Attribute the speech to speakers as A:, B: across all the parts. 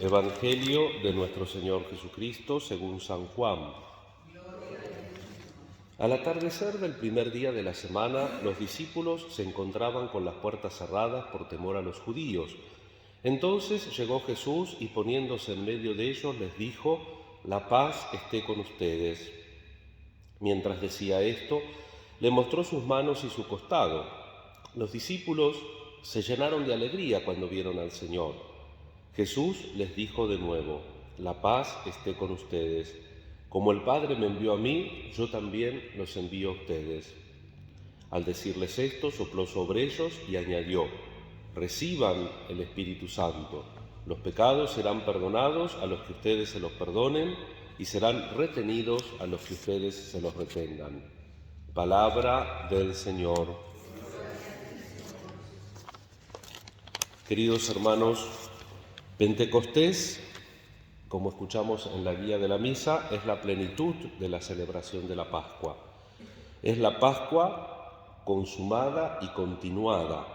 A: Evangelio de nuestro Señor Jesucristo según San Juan. Al atardecer del primer día de la semana, los discípulos se encontraban con las puertas cerradas por temor a los judíos. Entonces llegó Jesús y poniéndose en medio de ellos les dijo: «La paz esté con ustedes». Mientras decía esto, le mostró sus manos y su costado. Los discípulos se llenaron de alegría cuando vieron al Señor. Jesús les dijo de nuevo: «La paz esté con ustedes. Como el Padre me envió a mí, yo también los envío a ustedes». Al decirles esto, sopló sobre ellos y añadió: «Reciban el Espíritu Santo. Los pecados serán perdonados a los que ustedes se los perdonen y serán retenidos a los que ustedes se los retengan». Palabra del Señor. Queridos hermanos, Pentecostés, como escuchamos en la guía de la misa, es la plenitud de la celebración de la Pascua. Es la Pascua consumada y continuada,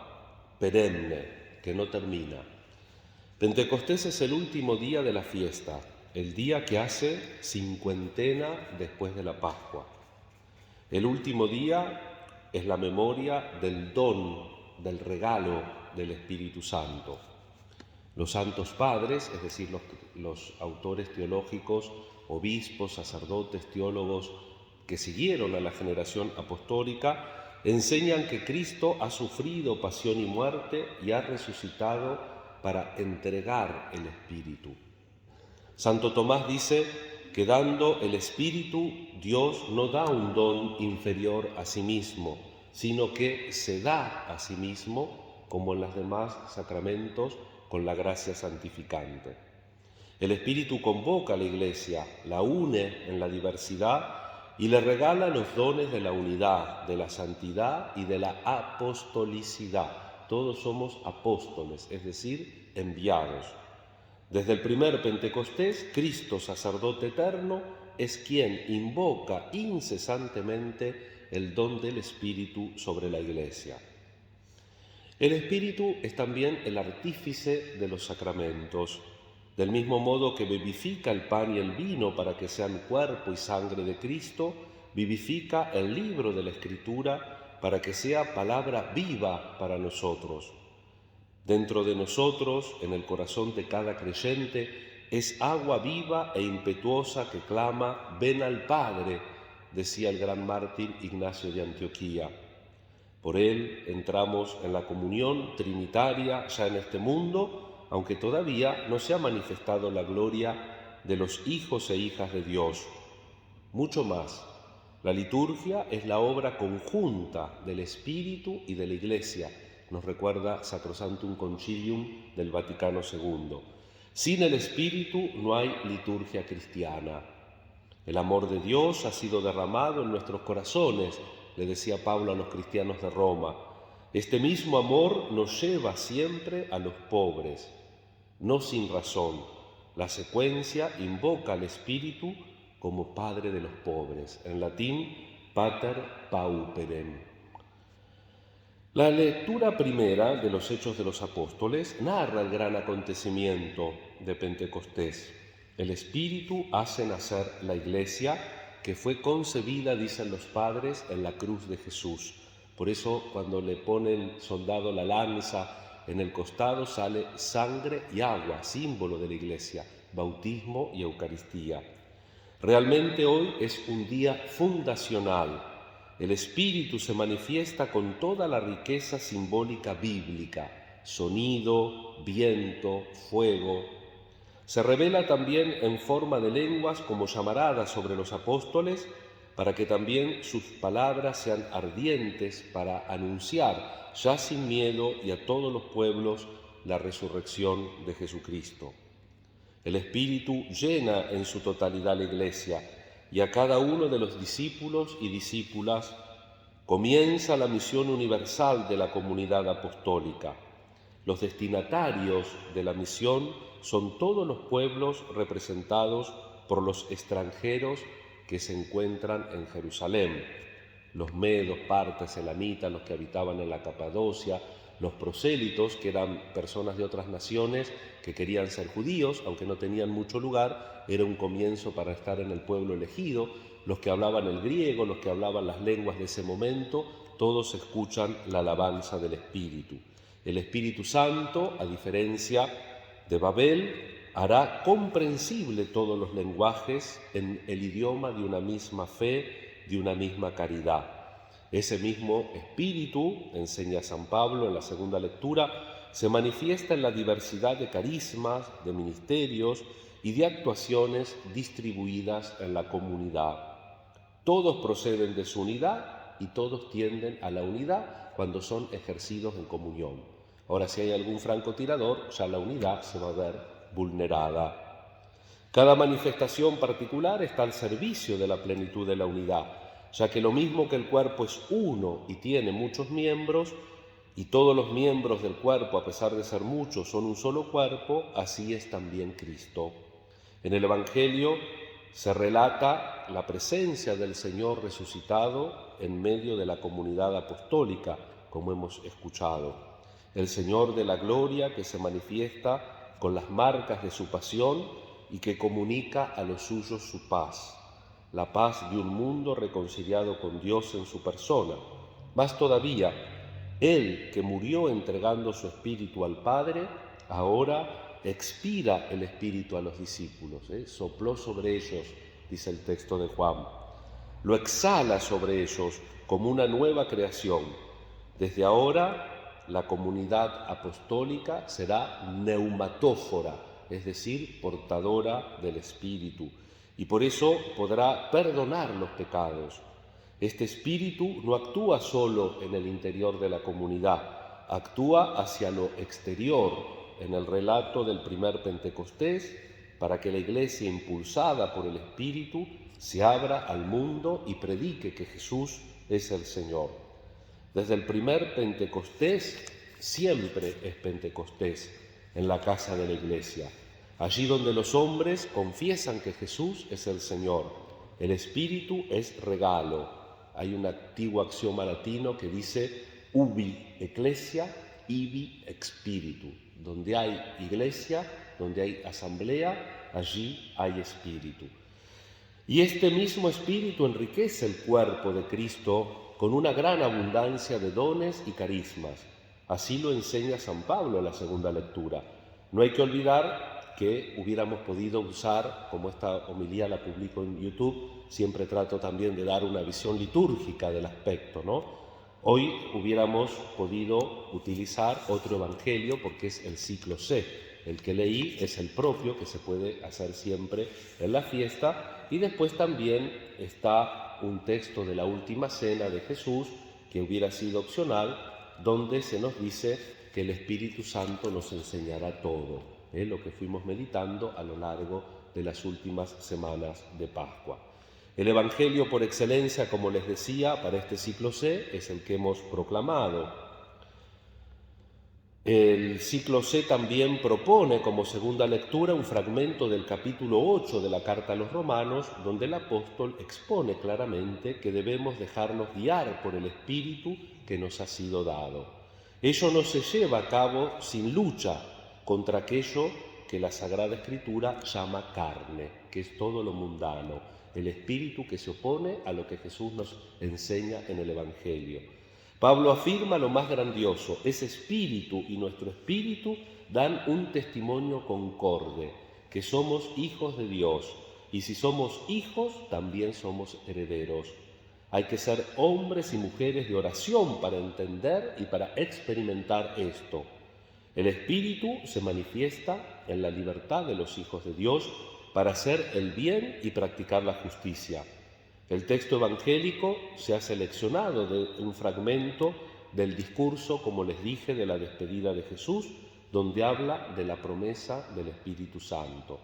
A: perenne, que no termina. Pentecostés es el último día de la fiesta, el día que hace cincuentena después de la Pascua. El último día es la memoria del don, del regalo del Espíritu Santo. Los santos padres, es decir, los autores teológicos, obispos, sacerdotes, teólogos que siguieron a la generación apostólica, enseñan que Cristo ha sufrido pasión y muerte y ha resucitado para entregar el Espíritu. Santo Tomás dice que dando el Espíritu, Dios no da un don inferior a sí mismo, sino que se da a sí mismo, como en los demás sacramentos, con la gracia santificante. El Espíritu convoca a la Iglesia, la une en la diversidad y le regala los dones de la unidad, de la santidad y de la apostolicidad. Todos somos apóstoles, es decir, enviados. Desde el primer Pentecostés, Cristo, sacerdote eterno, es quien invoca incesantemente el don del Espíritu sobre la Iglesia. El Espíritu es también el artífice de los sacramentos. Del mismo modo que vivifica el pan y el vino para que sean cuerpo y sangre de Cristo, vivifica el libro de la Escritura para que sea palabra viva para nosotros. Dentro de nosotros, en el corazón de cada creyente, es agua viva e impetuosa que clama: «Ven al Padre», decía el gran mártir Ignacio de Antioquía. Por él entramos en la comunión trinitaria ya en este mundo, aunque todavía no se ha manifestado la gloria de los hijos e hijas de Dios. Mucho más, la liturgia es la obra conjunta del Espíritu y de la Iglesia, nos recuerda Sacrosanctum Concilium del Vaticano II. Sin el Espíritu no hay liturgia cristiana. El amor de Dios ha sido derramado en nuestros corazones, le decía Pablo a los cristianos de Roma. Este mismo amor nos lleva siempre a los pobres, no sin razón. La secuencia invoca al Espíritu como Padre de los pobres, en latín Pater Pauperem. La lectura primera de los Hechos de los Apóstoles narra el gran acontecimiento de Pentecostés. El Espíritu hace nacer la Iglesia, que fue concebida, dicen los padres, en la cruz de Jesús. Por eso, cuando le pone el soldado la lanza en el costado, sale sangre y agua, símbolo de la Iglesia, bautismo y Eucaristía. Realmente hoy es un día fundacional. El Espíritu se manifiesta con toda la riqueza simbólica bíblica: sonido, viento, fuego. Se revela también en forma de lenguas como llamaradas sobre los apóstoles, para que también sus palabras sean ardientes para anunciar, ya sin miedo y a todos los pueblos, la resurrección de Jesucristo. El Espíritu llena en su totalidad la Iglesia, y a cada uno de los discípulos y discípulas comienza la misión universal de la comunidad apostólica. Los destinatarios de la misión son todos los pueblos representados por los extranjeros que se encuentran en Jerusalén: los medos, partos, elamitas, los que habitaban en la Capadocia, los prosélitos, que eran personas de otras naciones que querían ser judíos, aunque no tenían mucho lugar, era un comienzo para estar en el pueblo elegido. Los que hablaban el griego, los que hablaban las lenguas de ese momento, todos escuchan la alabanza del Espíritu. El Espíritu Santo, a diferencia de Babel, hará comprensible todos los lenguajes en el idioma de una misma fe, de una misma caridad. Ese mismo Espíritu, enseña San Pablo en la segunda lectura, se manifiesta en la diversidad de carismas, de ministerios y de actuaciones distribuidas en la comunidad. Todos proceden de su unidad y todos tienden a la unidad cuando son ejercidos en comunión. Ahora, si hay algún francotirador, ya la unidad se va a ver vulnerada. Cada manifestación particular está al servicio de la plenitud de la unidad, ya que lo mismo que el cuerpo es uno y tiene muchos miembros, y todos los miembros del cuerpo, a pesar de ser muchos, son un solo cuerpo, así es también Cristo. En el Evangelio se relata la presencia del Señor resucitado en medio de la comunidad apostólica, como hemos escuchado. El Señor de la gloria que se manifiesta con las marcas de su pasión y que comunica a los suyos su paz, la paz de un mundo reconciliado con Dios en su persona. Más todavía, Él que murió entregando su espíritu al Padre, ahora expira el Espíritu a los discípulos, sopló sobre ellos, dice el texto de Juan. Lo exhala sobre ellos como una nueva creación. Desde ahora, la comunidad apostólica será neumatófora, es decir, portadora del Espíritu, y por eso podrá perdonar los pecados. Este Espíritu no actúa solo en el interior de la comunidad, actúa hacia lo exterior, en el relato del primer Pentecostés, para que la Iglesia, impulsada por el Espíritu, se abra al mundo y predique que Jesús es el Señor. Desde el primer Pentecostés, siempre es Pentecostés en la casa de la Iglesia, allí donde los hombres confiesan que Jesús es el Señor. El Espíritu es regalo. Hay un antiguo axioma latino que dice ubi ecclesia, ibi spiritu. Donde hay iglesia, donde hay asamblea, allí hay espíritu. Y este mismo espíritu enriquece el cuerpo de Cristo con una gran abundancia de dones y carismas. Así lo enseña San Pablo en la segunda lectura. No hay que olvidar que hubiéramos podido usar, como esta homilía la publico en YouTube, siempre trato también de dar una visión litúrgica del aspecto, ¿no? Hoy hubiéramos podido utilizar otro evangelio porque es el ciclo C. El que leí es el propio, que se puede hacer siempre en la fiesta, y después también está un texto de la última cena de Jesús, que hubiera sido opcional, donde se nos dice que el Espíritu Santo nos enseñará todo, lo que fuimos meditando a lo largo de las últimas semanas de Pascua. El Evangelio por excelencia, como les decía, para este ciclo C es el que hemos proclamado. El ciclo C también propone como segunda lectura un fragmento del capítulo 8 de la Carta a los Romanos, donde el apóstol expone claramente que debemos dejarnos guiar por el Espíritu que nos ha sido dado. Ello no se lleva a cabo sin lucha contra aquello que la Sagrada Escritura llama carne, que es todo lo mundano, el espíritu que se opone a lo que Jesús nos enseña en el Evangelio. Pablo afirma lo más grandioso: ese espíritu y nuestro espíritu dan un testimonio concorde, que somos hijos de Dios, y si somos hijos, también somos herederos. Hay que ser hombres y mujeres de oración para entender y para experimentar esto. El espíritu se manifiesta en la libertad de los hijos de Dios para hacer el bien y practicar la justicia. El texto evangélico se ha seleccionado de un fragmento del discurso, como les dije, de la despedida de Jesús, donde habla de la promesa del Espíritu Santo.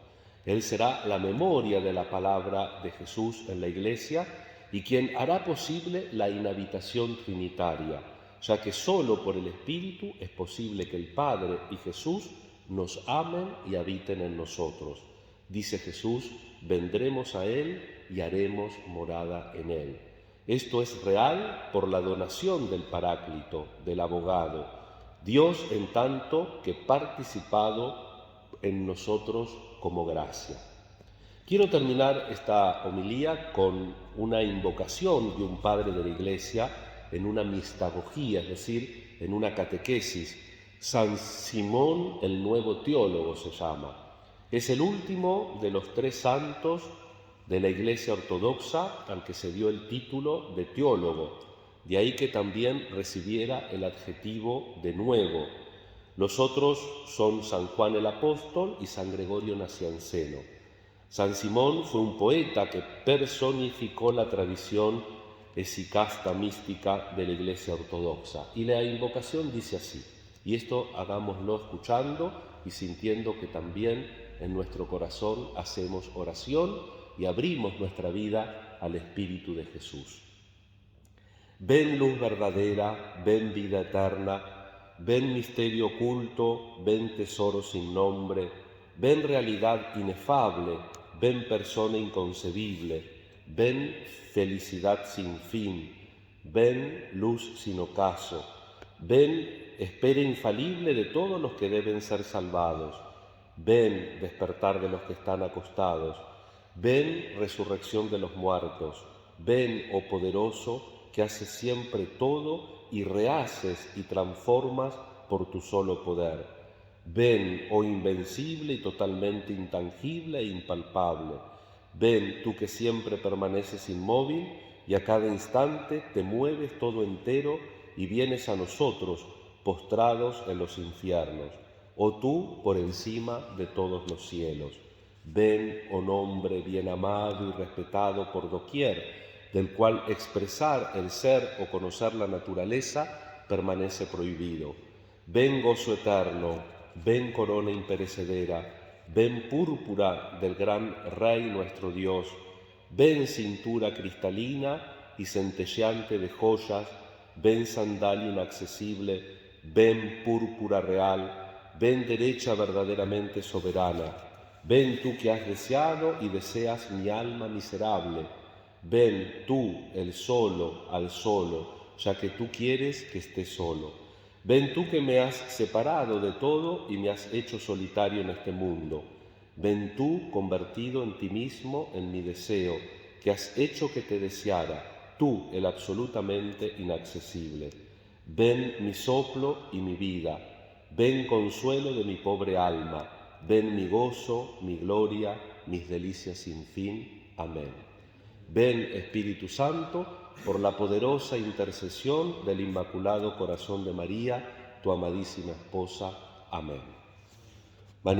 A: Él será la memoria de la palabra de Jesús en la Iglesia y quien hará posible la inhabitación trinitaria, ya que solo por el Espíritu es posible que el Padre y Jesús nos amen y habiten en nosotros. Dice Jesús: vendremos a Él y haremos morada en Él. Esto es real por la donación del Paráclito, del abogado, Dios en tanto que participado en nosotros como gracia. Quiero terminar esta homilía con una invocación de un padre de la Iglesia en una mistagogía, es decir, en una catequesis. San Simón el Nuevo Teólogo se llama. Es el último de los 3 santos de la Iglesia Ortodoxa al que se dio el título de teólogo, de ahí que también recibiera el adjetivo de nuevo. Los otros son San Juan el Apóstol y San Gregorio Nacianceno. San Simón fue un poeta que personificó la tradición esicasta mística de la Iglesia Ortodoxa. Y la invocación dice así, y esto hagámoslo escuchando y sintiendo que también en nuestro corazón hacemos oración y abrimos nuestra vida al Espíritu de Jesús. Ven luz verdadera, ven vida eterna, ven misterio oculto, ven tesoro sin nombre, ven realidad inefable, ven persona inconcebible, ven felicidad sin fin, ven luz sin ocaso, ven espera infalible de todos los que deben ser salvados, ven despertar de los que están acostados, ven resurrección de los muertos, ven, oh poderoso, que haces siempre todo y rehaces y transformas por tu solo poder. Ven, oh invencible y totalmente intangible e impalpable. Ven, tú que siempre permaneces inmóvil y a cada instante te mueves todo entero y vienes a nosotros, postrados en los infiernos. Oh tú, por encima de todos los cielos. Ven, oh nombre bien amado y respetado por doquier, del cual expresar el ser o conocer la naturaleza permanece prohibido. Ven gozo eterno, ven corona imperecedera, ven púrpura del gran Rey nuestro Dios, ven cintura cristalina y centelleante de joyas, ven sandalia inaccesible, ven púrpura real, ven derecha verdaderamente soberana, ven tú que has deseado y deseas mi alma miserable. Ven tú, el solo, al solo, ya que tú quieres que esté solo. Ven tú que me has separado de todo y me has hecho solitario en este mundo. Ven tú, convertido en ti mismo, en mi deseo, que has hecho que te deseara, tú, el absolutamente inaccesible. Ven mi soplo y mi vida. Ven consuelo de mi pobre alma. Ven mi gozo, mi gloria, mis delicias sin fin. Amén. Ven, Espíritu Santo, por la poderosa intercesión del Inmaculado Corazón de María, tu amadísima esposa. Amén.